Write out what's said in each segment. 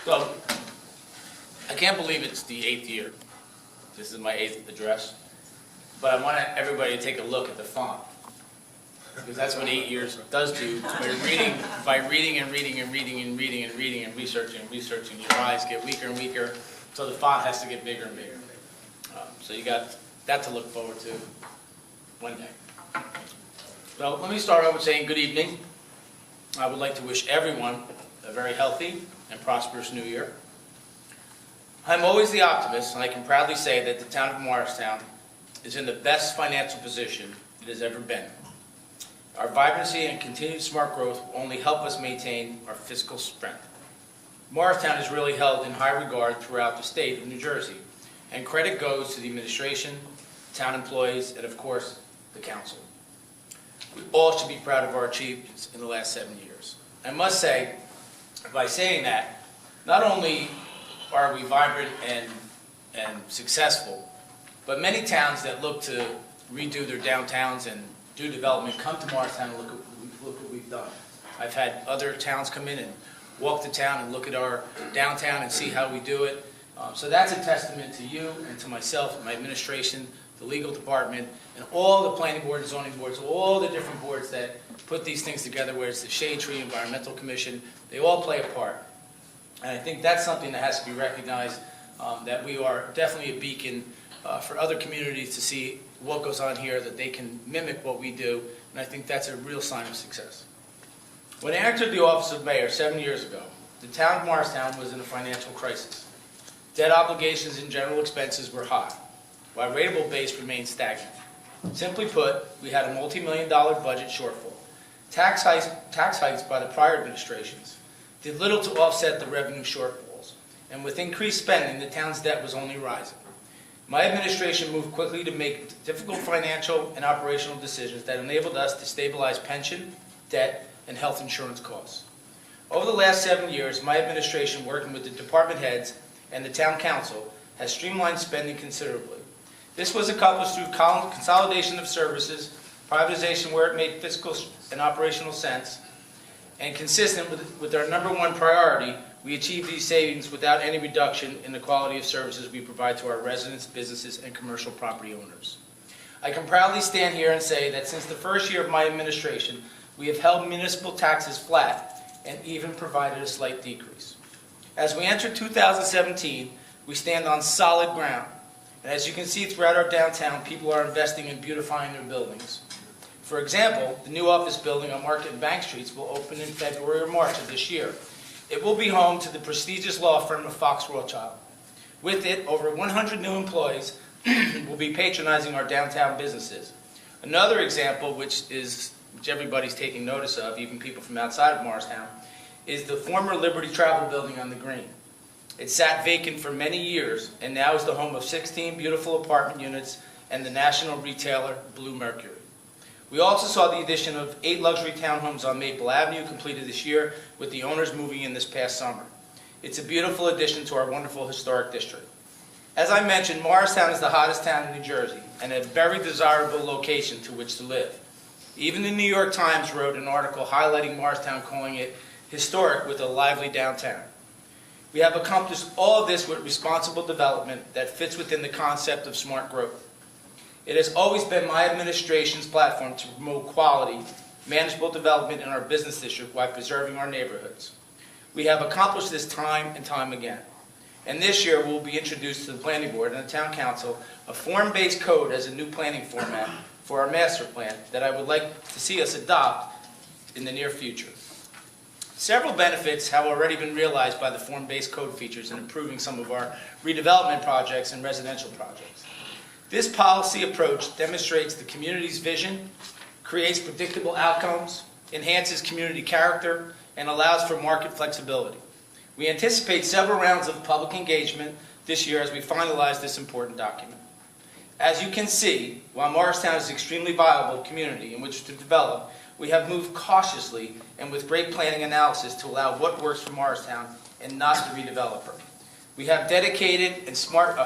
So, I can't believe it's the 8th year. This is my 8th address. But I want everybody to take a look at the font. Because that's what 8 years does to you. By reading and reading and reading and reading and reading and researching, your eyes get weaker and weaker, so the font has to get bigger and bigger. So you got that to look forward to one day. So let me start out with saying good evening. I would like to wish everyone a very healthy and prosperous new year. I'm always the optimist, and I can proudly say that the town of Morristown is in the best financial position it has ever been. Our vibrancy and continued smart growth will only help us maintain our fiscal strength. Morristown is really held in high regard throughout the state of New Jersey, and credit goes to the administration, town employees, and of course, the council. We all should be proud of our achievements in the last 7 years. I must say, by saying that, not only are we vibrant and successful, but many towns that look to redo their downtowns and do development come to Morristown and look what we've done. I've had other towns come in and walk the town and look at our downtown and see how we do it. So that's a testament to you and to myself and my administration, the legal department, and all the planning board and zoning boards, all the different boards that put these things together, where it's the Shade Tree Environmental Commission. They all play a part. And I think that's something that has to be recognized, that we are definitely a beacon for other communities to see what goes on here, that they can mimic what we do, and I think that's a real sign of success. When I entered the office of mayor 7 years ago, the town of Morristown was in a financial crisis. Debt obligations and general expenses were high, while rateable base remained stagnant. Simply put, we had a multi-million-dollar budget shortfall. Tax hikes by the prior administrations did little to offset the revenue shortfalls, and with increased spending, the town's debt was only rising. My administration moved quickly to make difficult financial and operational decisions that enabled us to stabilize pension, debt, and health insurance costs. Over the last 7 years, my administration, working with the department heads and the town council, has streamlined spending considerably. This was accomplished through consolidation of services, privatization where it made fiscal and operational sense, and consistent with our #1 priority, we achieved these savings without any reduction in the quality of services we provide to our residents, businesses, and commercial property owners. I can proudly stand here and say that since the first year of my administration, we have held municipal taxes flat and even provided a slight decrease. As we enter 2017, we stand on solid ground. And as you can see throughout our downtown, people are investing in beautifying their buildings. For example, the new office building on Market and Bank Streets will open in February or March of this year. It will be home to the prestigious law firm of Fox Rothschild. With it, over 100 new employees will be patronizing our downtown businesses. Another example, which everybody's taking notice of, even people from outside of Morristown, is the former Liberty Travel building on the Green. It sat vacant for many years and now is the home of 16 beautiful apartment units and the national retailer Blue Mercury. We also saw the addition of 8 luxury townhomes on Maple Avenue completed this year, with the owners moving in this past summer. It's a beautiful addition to our wonderful historic district. As I mentioned, Morristown is the hottest town in New Jersey and a very desirable location to which to live. Even the New York Times wrote an article highlighting Morristown, calling it historic with a lively downtown. We have accomplished all of this with responsible development that fits within the concept of smart growth. It has always been my administration's platform to promote quality, manageable development in our business district while preserving our neighborhoods. We have accomplished this time and time again. And this year we'll be introduced to the planning board and the town council a form-based code as a new planning format for our master plan that I would like to see us adopt in the near future. Several benefits have already been realized by the form-based code features in improving some of our redevelopment projects and residential projects. This policy approach demonstrates the community's vision, creates predictable outcomes, enhances community character, and allows for market flexibility. We anticipate several rounds of public engagement this year as we finalize this important document. As you can see, while Morristown is an extremely viable community in which to develop, we have moved cautiously and with great planning analysis to allow what works for Morristown and not the redeveloper. We have dedicated and smart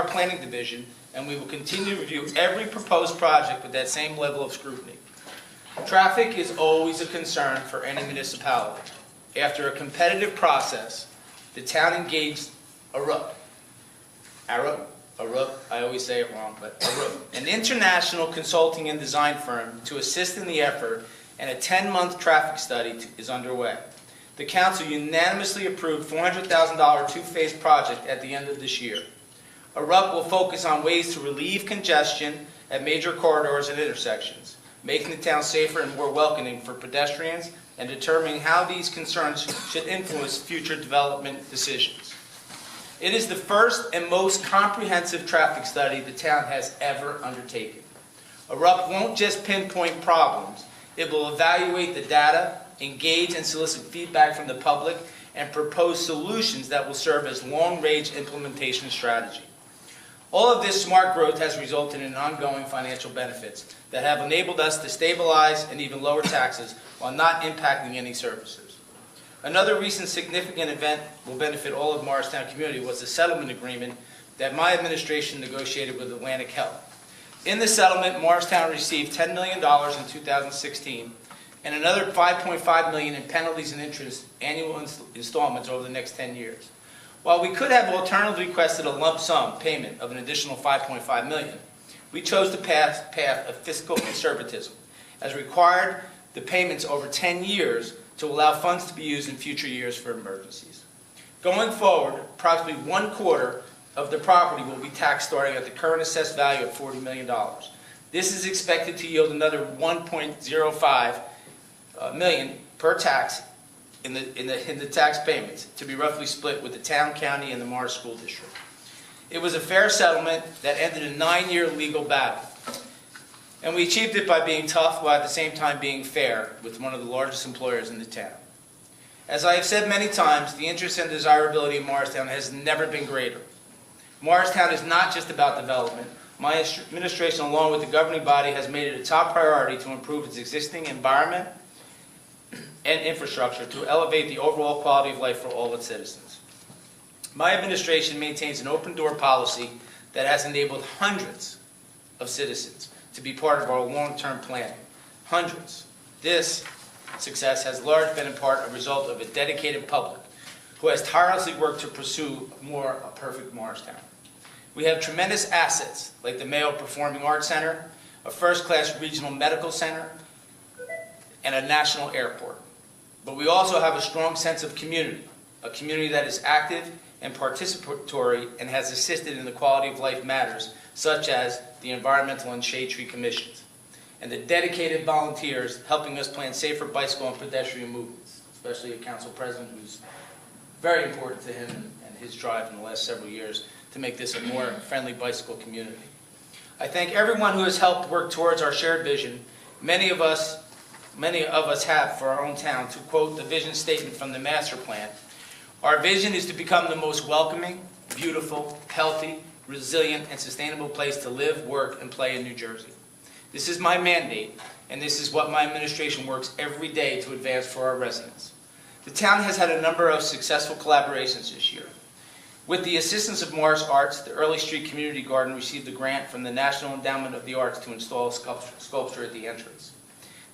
planning division, and we will continue to review every proposed project with that same level of scrutiny. Traffic is always a concern for any municipality. After a competitive process, the town engaged I always say it wrong, but an international consulting and design firm to assist in the effort, and a 10-month traffic study is underway. The council unanimously approved $400,000 two-phase project at the end of this year. ARUP will focus on ways to relieve congestion at major corridors and intersections, making the town safer and more welcoming for pedestrians, and determining how these concerns should influence future development decisions. It is the first and most comprehensive traffic study the town has ever undertaken. ARUP won't just pinpoint problems, it will evaluate the data, engage and solicit feedback from the public, and propose solutions that will serve as long-range implementation strategy. All of this smart growth has resulted in ongoing financial benefits that have enabled us to stabilize and even lower taxes while not impacting any services. Another recent significant event will benefit all of Morristown community was the settlement agreement that my administration negotiated with Atlantic Health. In the settlement, Morristown received $10 million in 2016 and another $5.5 million in penalties and interest annual installments over the next 10 years. While we could have alternatively requested a lump sum payment of an additional $5.5 million, we chose the path of fiscal conservatism, as required the payments over 10 years to allow funds to be used in future years for emergencies. Going forward, approximately 1/4 of the property will be taxed starting at the current assessed value of $40 million. This is expected to yield another $1.05 million per tax in the tax payments, to be roughly split with the town, county, and the Morris School District. It was a fair settlement that ended a 9-year legal battle. And we achieved it by being tough while at the same time being fair with one of the largest employers in the town. As I have said many times, the interest and desirability of Morristown has never been greater. Morristown is not just about development. My administration, along with the governing body, has made it a top priority to improve its existing environment and infrastructure to elevate the overall quality of life for all its citizens. My administration maintains an open-door policy that has enabled hundreds of citizens to be part of our long-term planning. Hundreds. This success has largely been in part a result of a dedicated public who has tirelessly worked to pursue a perfect Morristown. We have tremendous assets like the Mayo Performing Arts Center, a first-class regional medical center, and a national airport. But we also have a strong sense of community, a community that is active and participatory and has assisted in the quality of life matters, such as the environmental and shade tree commissions, and the dedicated volunteers helping us plan safer bicycle and pedestrian movements, especially a council president who's very important to him and his drive in the last several years to make this a more friendly bicycle community. I thank everyone who has helped work towards our shared vision. Many of us have for our own town. To quote the vision statement from the master plan, our vision is to become the most welcoming, beautiful, healthy, resilient, and sustainable place to live, work, and play in New Jersey. This is my mandate, and this is what my administration works every day to advance for our residents. The town has had a number of successful collaborations this year. With the assistance of Morris Arts, the Early Street Community Garden received a grant from the National Endowment of the Arts to install a sculpture at the entrance.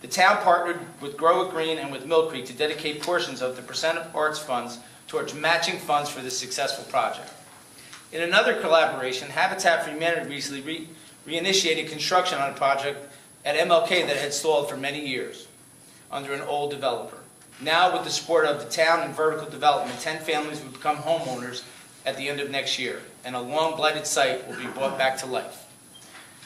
The town partnered with Grow It Green and with Mill Creek to dedicate portions of the percent of arts funds towards matching funds for this successful project. In another collaboration, Habitat for Humanity recently reinitiated construction on a project at MLK that had stalled for many years under an old developer. Now, with the support of the town and vertical development, 10 families will become homeowners at the end of next year, and a long-blighted site will be brought back to life.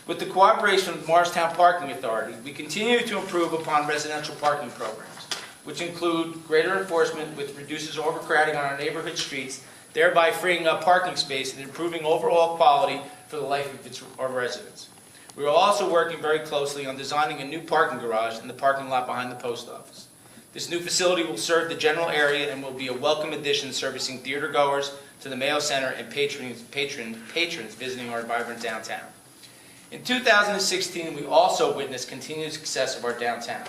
With the cooperation of the Morristown Parking Authority, we continue to improve upon residential parking programs, which include greater enforcement which reduces overcrowding on our neighborhood streets, thereby freeing up parking space and improving overall quality for the life of our residents. We are also working very closely on designing a new parking garage in the parking lot behind the post office. This new facility will serve the general area and will be a welcome addition servicing theater goers to the Mayo Center and patrons visiting our vibrant downtown. In 2016, we also witnessed continued success of our downtown.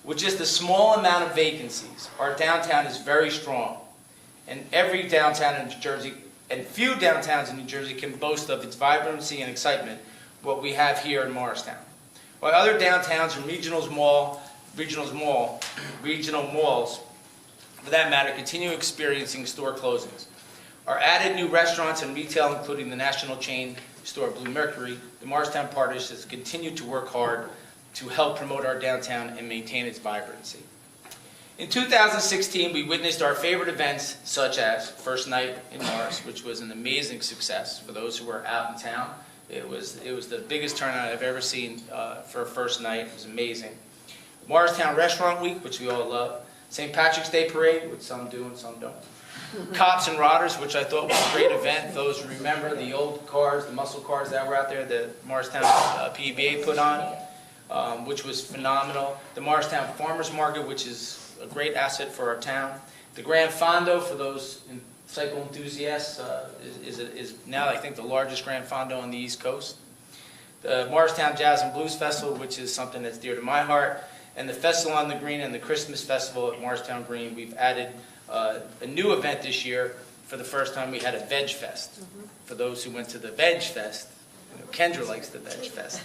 With just a small amount of vacancies, our downtown is very strong. And every downtown in New Jersey, and few downtowns in New Jersey, can boast of its vibrancy and excitement, what we have here in Morristown. While other downtowns and regional malls for that matter, continue experiencing store closings. Our added new restaurants and retail, including the national chain store Blue Mercury, the Morristown Partnership has continued to work hard to help promote our downtown and maintain its vibrancy. In 2016, we witnessed our favorite events, such as First Night in Morris, which was an amazing success for those who were out in town. It was the biggest turnout I've ever seen for a first night. It was amazing. Morristown Restaurant Week, which we all love. St. Patrick's Day Parade, which some do and some don't. Cops and Rodders, which I thought was a great event. Those who remember the old cars, the muscle cars that were out there that Morristown PBA put on, which was phenomenal. The Morristown Farmers Market, which is a great asset for our town. The Grand Fondo, for those cycle enthusiasts, is now, I think, the largest Grand Fondo on the East Coast. The Morristown Jazz and Blues Festival, which is something that's dear to my heart. And the Festival on the Green and the Christmas Festival at Morristown Green. We've added a new event this year. For the first time, we had a Veg Fest. For those who went to the Veg Fest, Kendra likes the Veg Fest.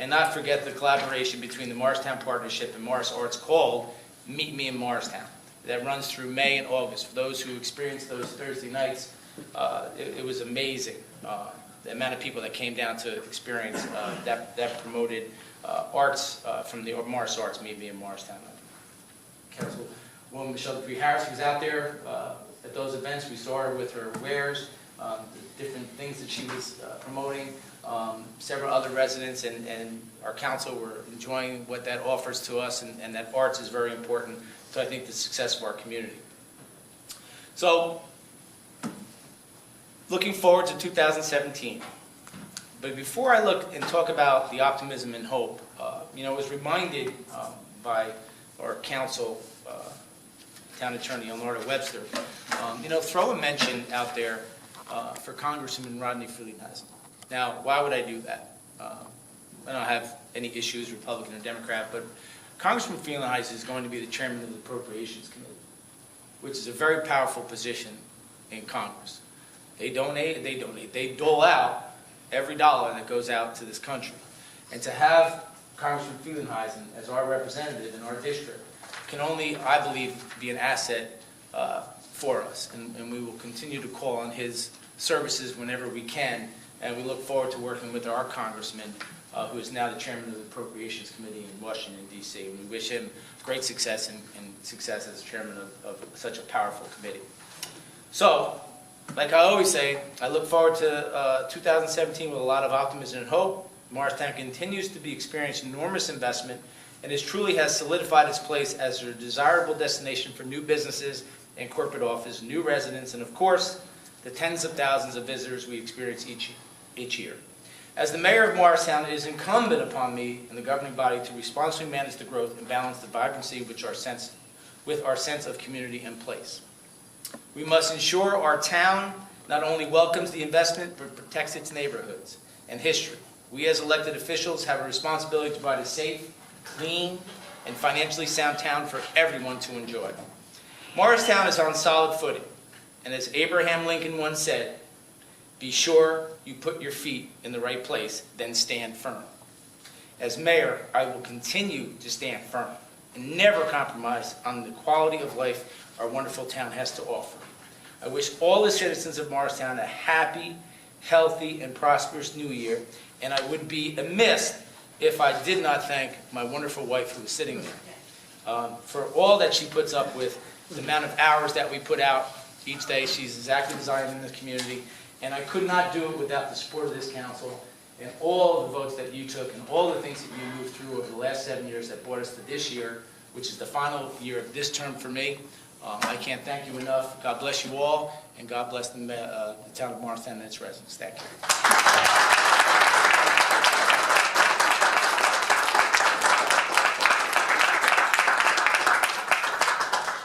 And not forget the collaboration between the Morristown Partnership and Morris Arts called Meet Me in Morristown. That runs through May and August. For those who experienced those Thursday nights, it was amazing. The amount of people that came down to experience that promoted arts from the Morris Arts, Meet Me in Morristown. Councilwoman Michelle Dupree Harris was out there at those events. We saw her with her wares, the different things that she was promoting. Several other residents and our council were enjoying what that offers to us, and that arts is very important to, I think, the success of our community. So, looking forward to 2017. But before I look and talk about the optimism and hope, I was reminded by our council, town attorney Leonardo Webster, throw a mention out there for Congressman Rodney Frelinghuysen. Now, why would I do that? I don't have any issues, Republican or Democrat, but Congressman Frelinghuysen is going to be the chairman of the Appropriations Committee, which is a very powerful position in Congress. They dole out every dollar that goes out to this country. And to have Congressman Frelinghuysen as our representative in our district can only, I believe, be an asset for us. And we will continue to call on his services whenever we can. And we look forward to working with our congressman, who is now the chairman of the Appropriations Committee in Washington, D.C. And we wish him great success and success as chairman of such a powerful committee. So, like I always say, I look forward to 2017 with a lot of optimism and hope. Morristown continues to be experiencing enormous investment and truly has solidified its place as a desirable destination for new businesses and corporate office, new residents, and of course, the tens of thousands of visitors we experience each year. As the mayor of Morristown, it is incumbent upon me and the governing body to responsibly manage the growth and balance the vibrancy with our sense of community and place. We must ensure our town not only welcomes the investment, but protects its neighborhoods and history. We as elected officials have a responsibility to provide a safe, clean, and financially sound town for everyone to enjoy. Morristown is on solid footing, and as Abraham Lincoln once said, be sure you put your feet in the right place, then stand firm. As mayor, I will continue to stand firm and never compromise on the quality of life our wonderful town has to offer. I wish all the citizens of Morristown a happy, healthy, and prosperous new year, and I would be amiss if I did not thank my wonderful wife who is sitting there for all that she puts up with, the amount of hours that we put out each day. She's exactly designed in this community, and I could not do it without the support of this council and all of the votes that you took and all the things that you moved through over the last 7 years that brought us to this year, which is the final year of this term for me. I can't thank you enough. God bless you all, and God bless the town of Morristown and its residents. Thank you.